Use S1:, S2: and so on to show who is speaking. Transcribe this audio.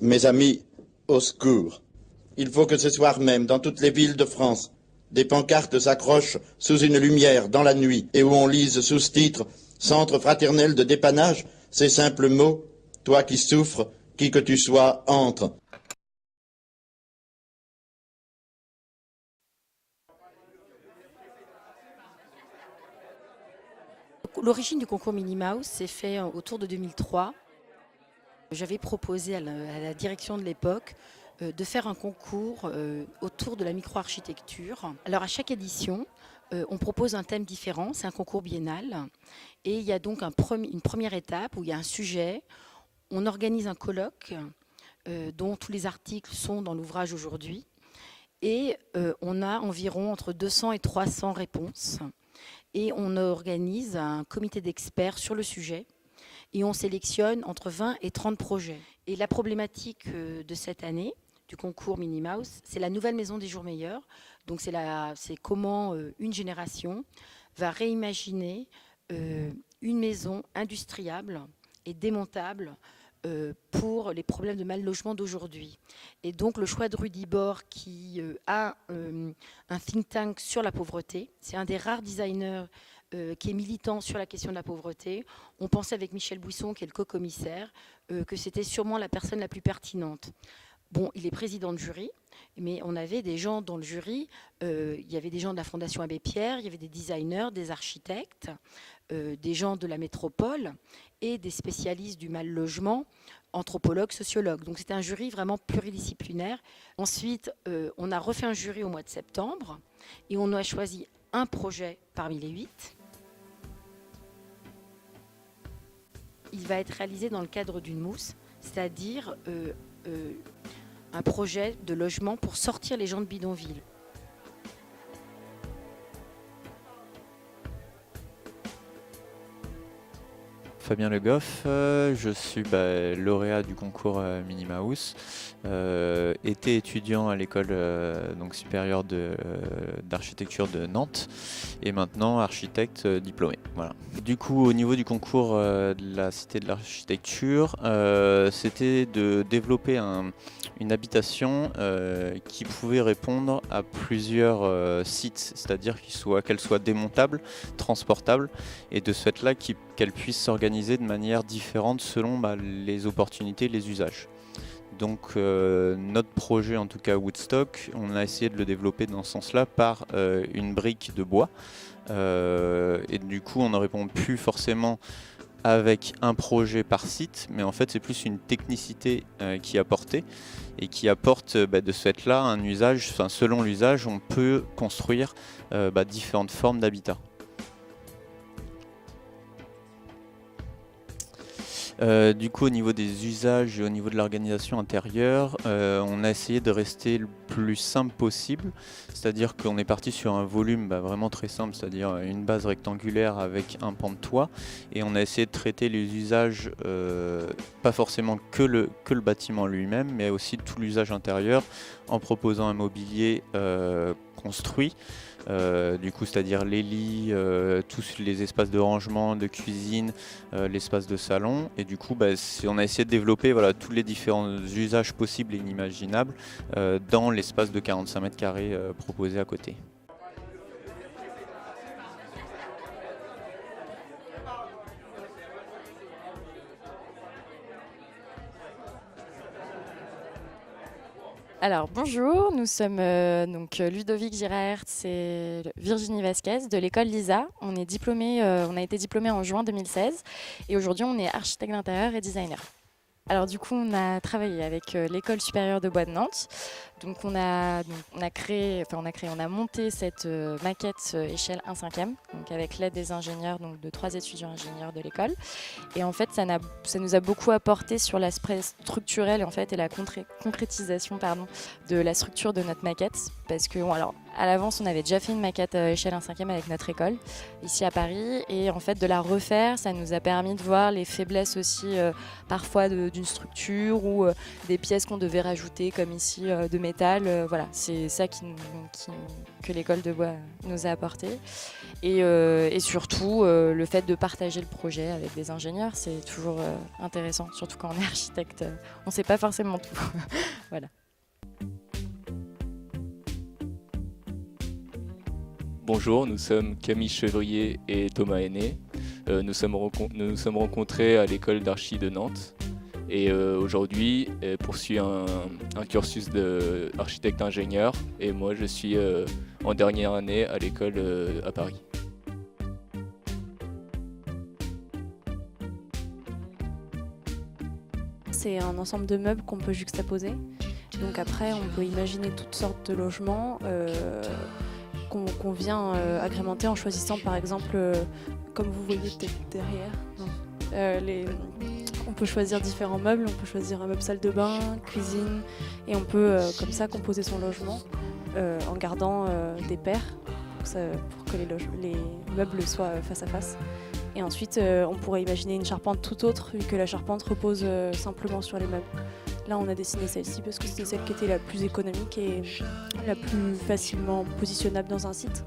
S1: Mes amis, au secours. Il faut que ce soir même, dans toutes les villes de France, des pancartes s'accrochent sous une lumière dans la nuit et où on lise sous ce titre Centre fraternel de dépannage, ces simples mots, toi qui souffres, qui que tu sois, entre.
S2: L'origine du concours Minnie Mouse s'est fait autour de 2003. J'avais proposé à la direction de l'époque de faire un concours autour de la micro-architecture. Alors à chaque édition, on propose un thème différent, c'est un concours biennal. Et il y a donc une première étape où il y a un sujet. On organise un colloque dont tous les articles sont dans l'ouvrage aujourd'hui. Et on a environ entre 200 et 300 réponses. Et on organise un comité d'experts sur le sujet. Et on sélectionne entre 20 et 30 projets. Et la problématique de cette année, du concours Minnie Mouse, c'est la nouvelle maison des jours meilleurs. Donc c'est comment une génération va réimaginer une maison industriable et démontable pour les problèmes de mal logement d'aujourd'hui. Et donc le choix de Rudy Bord qui a un think tank sur la pauvreté, c'est un des rares designers qui est militant sur la question de la pauvreté. On pensait avec Michel Buisson, qui est le co-commissaire, que c'était sûrement la personne la plus pertinente. Bon, il est président de jury, mais on avait des gens dans le jury. Il y avait des gens de la Fondation Abbé Pierre, il y avait des designers, des architectes, des gens de la métropole et des spécialistes du mal logement, anthropologues, sociologues. Donc c'était un jury vraiment pluridisciplinaire. Ensuite, on a refait un jury au mois de septembre et on a choisi un projet parmi les 8. Il va être réalisé dans le cadre d'une mousse, c'est-à-dire un projet de logement pour sortir les gens de bidonville.
S3: Fabien Le Goff, je suis lauréat du concours Minnie Mouse, été étudiant à l'école supérieure d'architecture de Nantes et maintenant architecte diplômé. Voilà. Du coup, au niveau du concours de la Cité de l'Architecture, c'était de développer une habitation qui pouvait répondre à plusieurs sites, c'est-à-dire qu'elle soit démontable, transportable et de ce fait-là qu'elle puisse s'organiser de manière différente selon les opportunités, les usages. Donc notre projet, en tout cas Woodstock, on a essayé de le développer dans ce sens-là par une brique de bois. Et du coup, on ne répond plus forcément avec un projet par site, mais en fait c'est plus une technicité qui est apportée et qui apporte de ce fait-là un usage, selon l'usage, on peut construire différentes formes d'habitat. Du coup, au niveau des usages et au niveau de l'organisation intérieure, on a essayé de rester le plus simple possible, c'est-à-dire qu'on est parti sur un volume vraiment très simple, c'est-à-dire une base rectangulaire avec un pan de toit, et on a essayé de traiter les usages, pas forcément que le bâtiment lui-même, mais aussi tout l'usage intérieur, en proposant un mobilier construit. Du coup, c'est-à-dire les lits, tous les espaces de rangement, de cuisine, l'espace de salon. Et du coup, on a essayé de développer tous les différents usages possibles et inimaginables dans l'espace de 45 mètres carrés proposé à côté.
S4: Alors bonjour, nous sommes Ludovic Girard-Hertz et Virginie Vasquez de l'école LISA. On a été diplômés en juin 2016 et aujourd'hui on est architecte d'intérieur et designer. Alors du coup on a travaillé avec l'école supérieure de bois de Nantes. Donc on a monté cette maquette échelle 1/5, donc avec l'aide des ingénieurs, donc de 3 étudiants ingénieurs de l'école. Et en fait ça nous a beaucoup apporté sur l'aspect structurel et la concrétisation de la structure de notre maquette. Parce que À l'avance, on avait déjà fait une maquette échelle 1/5 avec notre école, ici à Paris. Et en fait, de la refaire, ça nous a permis de voir les faiblesses aussi, parfois d'une structure ou des pièces qu'on devait rajouter, comme ici, de métal. Voilà, c'est ça que l'école de bois nous a apporté. Et surtout, le fait de partager le projet avec des ingénieurs, c'est toujours intéressant, surtout quand on est architecte. On ne sait pas forcément tout. Voilà.
S5: Bonjour, nous sommes Camille Chevrier et Thomas Henné. Nous nous sommes rencontrés à l'école d'archi de Nantes et aujourd'hui poursuit un cursus d'architecte-ingénieur et moi je suis en dernière année à l'école à Paris.
S6: C'est un ensemble de meubles qu'on peut juxtaposer. Donc après, on peut imaginer toutes sortes de logements qu'on vient agrémenter en choisissant par exemple, comme vous voyez peut-être derrière, on peut choisir différents meubles, on peut choisir un meuble salle de bain, cuisine, et on peut comme ça composer son logement en gardant des paires pour que les meubles soient face à face. Et ensuite, on pourrait imaginer une charpente tout autre, vu que la charpente repose simplement sur les meubles. Là, on a dessiné celle-ci parce que c'était celle qui était la plus économique et la plus facilement positionnable dans un site.